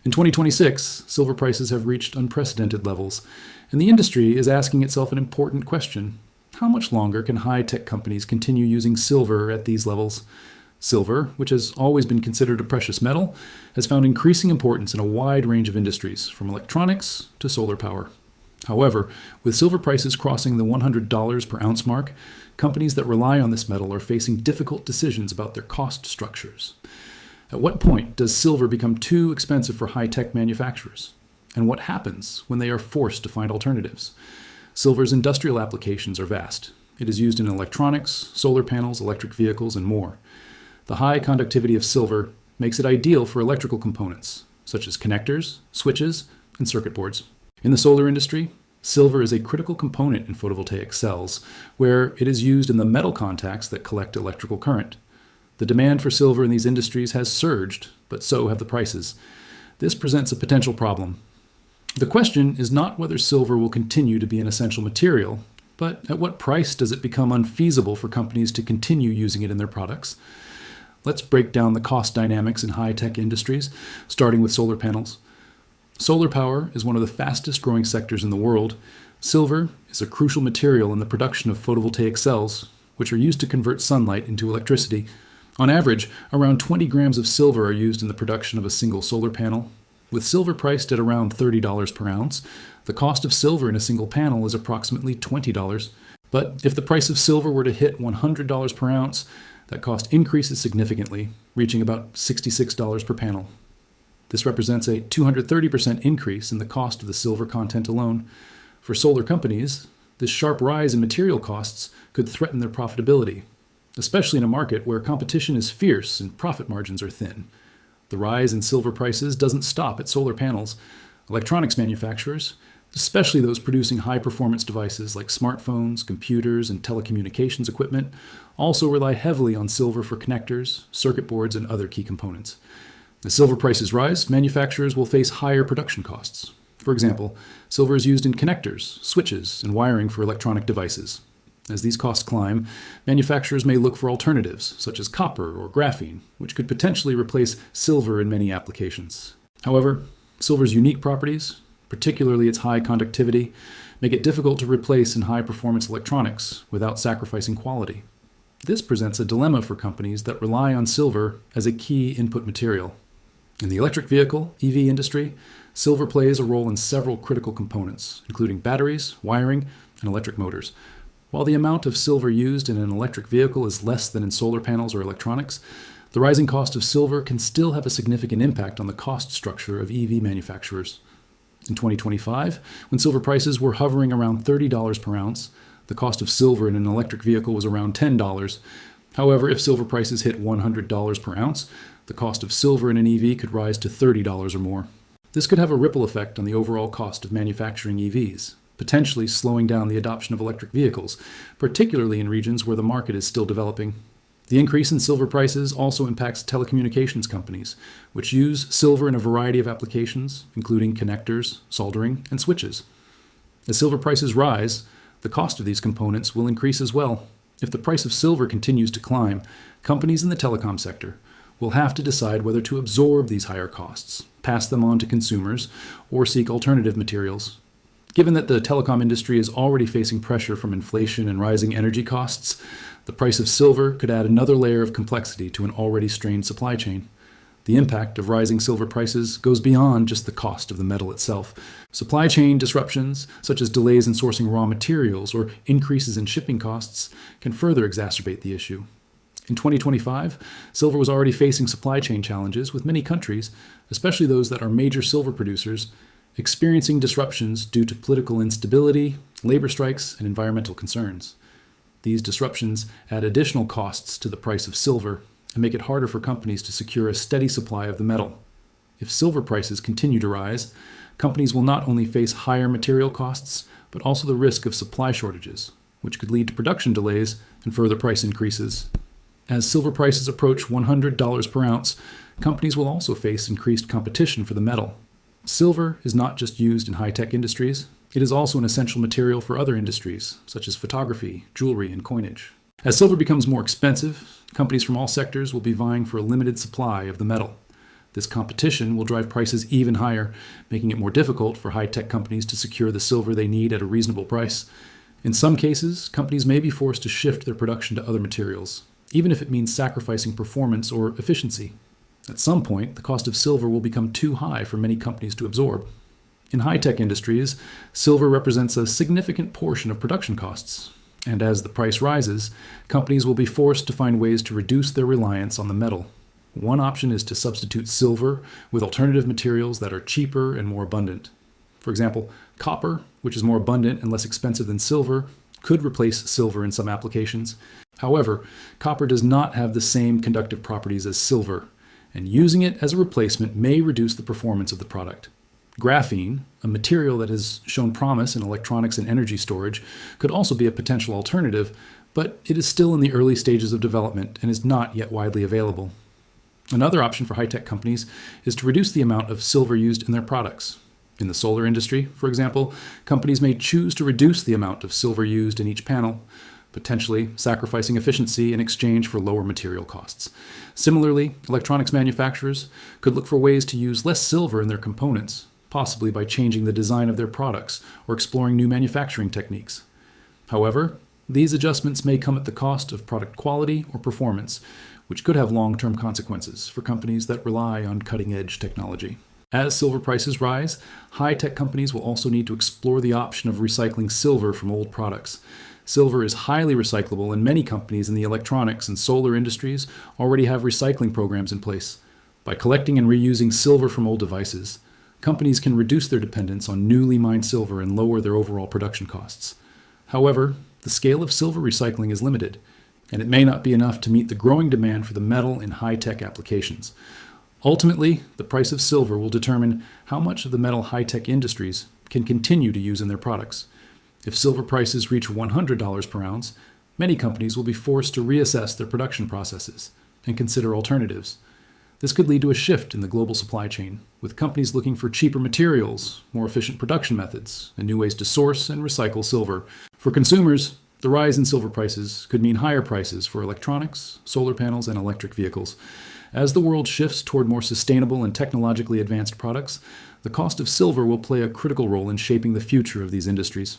In 2026, silver prices have reached unprecedented levels, and the industry is asking itself an important question. How much longer can high-tech companies continue using silver at these levels? Silver, which has always been considered a precious metal, has found increasing importance in a wide range of industries, from electronics to solar power. However, with silver prices crossing the $100 per ounce mark, companies that rely on this metal are facing difficult decisions about their cost structures. At what point does silver become too expensive for high-tech manufacturers? And what happens when they are forced to find alternatives? Silver's industrial applications are vast. It is used in electronics, solar panels, electric vehicles, and more. The high conductivity of silver makes it ideal for electrical components, such as connectors, switches, and circuit boards. In the solar industry, silver is a critical component in photovoltaic cells, where it is used in the metal contacts that collect electrical current. The demand for silver in these industries has surged, but so have the prices. This presents a potential problem. The question is not whether silver will continue to be an essential material, but at what price does it become unfeasible for companies to continue using it in their products? Let's break down the cost dynamics in high-tech industries, starting with solar panels. Solar power is one of the fastest growing sectors in the world. Silver is a crucial material in the production of photovoltaic cells, which are used to convert sunlight into electricity. On average, around 20 grams of silver are used in the production of a single solar panel. With silver priced at around $30 per ounce, the cost of silver in a single panel is approximately $20. But if the price of silver were to hit $100 per ounce, that cost increases significantly, reaching about $66 per panel. This represents a 230% increase in the cost of the silver content alone. For solar companies, this sharp rise in material costs could threaten their profitability, especially in a market where competition is fierce and profit margins are thin. The rise in silver prices doesn't stop at solar panels. Electronics manufacturers, especially those producing high-performance devices like smartphones, computers, and telecommunications equipment, also rely heavily on silver for connectors, circuit boards, and other key components. As silver prices rise, manufacturers will face higher production costs. For example, silver is used in connectors, switches, and wiring for electronic devices. As these costs climb, manufacturers may look for alternatives, such as copper or graphene, which could potentially replace silver in many applications. However, silver's unique properties, particularly its high conductivity, make it difficult to replace in high-performance electronics without sacrificing quality. This presents a dilemma for companies that rely on silver as a key input material. In the electric vehicle, EV industry, silver plays a role in several critical components, including batteries, wiring, and electric motors. While the amount of silver used in an electric vehicle is less than in solar panels or electronics, the rising cost of silver can still have a significant impact on the cost structure of EV manufacturers. In 2025, when silver prices were hovering around $30 per ounce, the cost of silver in an electric vehicle was around $10. However, if silver prices hit $100 per ounce, the cost of silver in an EV could rise to $30 or more. This could have a ripple effect on the overall cost of manufacturing EVs, potentially slowing down the adoption of electric vehicles, particularly in regions where the market is still developing. The increase in silver prices also impacts telecommunications companies, which use silver in a variety of applications, including connectors, soldering, and switches. As silver prices rise, the cost of these components will increase as well. If the price of silver continues to climb, companies in the telecom sector will have to decide whether to absorb these higher costs, pass them on to consumers, or seek alternative materials. Given that the telecom industry is already facing pressure from inflation and rising energy costs, the price of silver could add another layer of complexity to an already strained supply chain. The impact of rising silver prices goes beyond just the cost of the metal itself. Supply chain disruptions, such as delays in sourcing raw materials or increases in shipping costs, can further exacerbate the issue. In 2025, silver was already facing supply chain challenges, with many countries, especially those that are major silver producers, experiencing disruptions due to political instability, labor strikes, and environmental concerns. These disruptions add additional costs to the price of silver and make it harder for companies to secure a steady supply of the metal. If silver prices continue to rise, companies will not only face higher material costs, but also the risk of supply shortages, which could lead to production delays and further price increases. As silver prices approach $100 per ounce, companies will also face increased competition for the metal. Silver is not just used in high-tech industries, it is also an essential material for other industries, such as photography, jewelry, and coinage. As silver becomes more expensive, companies from all sectors will be vying for a limited supply of the metal. This competition will drive prices even higher, making it more difficult for high-tech companies to secure the silver they need at a reasonable price. In some cases, companies may be forced to shift their production to other materials, even if it means sacrificing performance or efficiency. At some point, the cost of silver will become too high for many companies to absorb. In high-tech industries, silver represents a significant portion of production costs, and as the price rises, companies will be forced to find ways to reduce their reliance on the metal. One option is to substitute silver with alternative materials that are cheaper and more abundant. For example, copper, which is more abundant and less expensive than silver, could replace silver in some applications. However, copper does not have the same conductive properties as silver, and using it as a replacement may reduce the performance of the product. Graphene, a material that has shown promise in electronics and energy storage, could also be a potential alternative, but it is still in the early stages of development and is not yet widely available. Another option for high-tech companies is to reduce the amount of silver used in their products. In the solar industry, for example, companies may choose to reduce the amount of silver used in each panel, potentially sacrificing efficiency in exchange for lower material costs. Similarly, electronics manufacturers could look for ways to use less silver in their components, possibly by changing the design of their products or exploring new manufacturing techniques. However, these adjustments may come at the cost of product quality or performance, which could have long-term consequences for companies that rely on cutting-edge technology. As silver prices rise, high-tech companies will also need to explore the option of recycling silver from old products. Silver is highly recyclable, and many companies in the electronics and solar industries already have recycling programs in place. By collecting and reusing silver from old devices, companies can reduce their dependence on newly mined silver and lower their overall production costs. However, the scale of silver recycling is limited, and it may not be enough to meet the growing demand for the metal in high-tech applications. Ultimately, the price of silver will determine how much of the metal high-tech industries can continue to use in their products. If silver prices reach $100 per ounce, many companies will be forced to reassess their production processes and consider alternatives. This could lead to a shift in the global supply chain, with companies looking for cheaper materials, more efficient production methods, and new ways to source and recycle silver. For consumers, the rise in silver prices could mean higher prices for electronics, solar panels, and electric vehicles. As the world shifts toward more sustainable and technologically advanced products, the cost of silver will play a critical role in shaping the future of these industries.